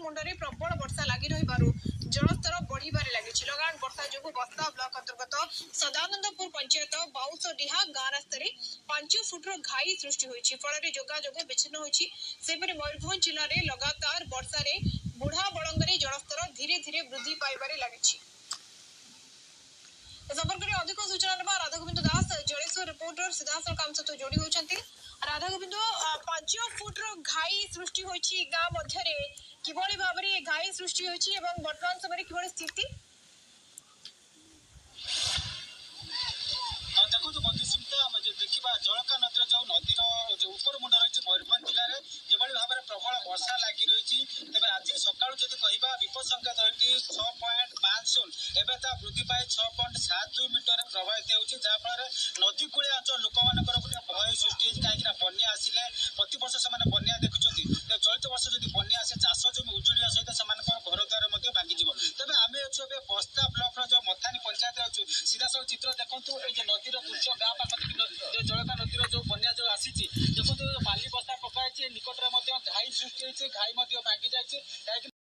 मुंडे प्रबल वर्षा लगी रही जलस्तर बढ़िबार लगी लगान वर्षा जो बस्ता ब्लॉक अंतर्गत सदानंदपुर पंचायत बाउसडीहा गाँ रास्तार 5 फुट्र घाई सृष्टि होती फल जोगाजोग विच्छिन्न होती मयूरभंज जिले में लगातार वर्षा बुढ़ा बड़ंगरे जलस्तर धीरे धीरे वृद्धि पाइबार लगी। संपर्क में अधिक सूचना ना राधागोविंद दास जलेश्वर रिपोर्टर सीधासल काम सहित जोड़ी होती। राधागोविंद 5 फुट्र घाई सृष्टि होती गाँ मध्य किभली भाव में घाई सृष्टि होती वर्तमान समय किभली स्थिति देखो मधुस्मिता देखा जलका नदी जो नदीर जो उपर मुंड रही मयूरभंज जिले में जो भाव में प्रबल वर्षा लगी रही तेज आज सका कह विपद संख्या रही 6.50 एवं वृद्धि पाए 6.72 मीटर प्रभावित होती जहाँफल नदी कूलिया अंचल लोक मान गोटे भय सृष्टि कहीं बन्या आसिले प्रत वर्ष से बन्या देखुं चलित वर्ष जब बन्या आसे चाष जमी उजुड़ा सहित से घर द्वार भांगीज तेज आम अच्छे बस्ता ब्लॉक जो मथानी पंचायत अच्छु सीधा सब चित्र देखूँ ये नदीर दृश्य गाँ पाखी जलका नदीर जो बन्या जो आसी देखो बाली बस्ता पकाई निकट में घाई सृष्टि घाई भांगी जाए।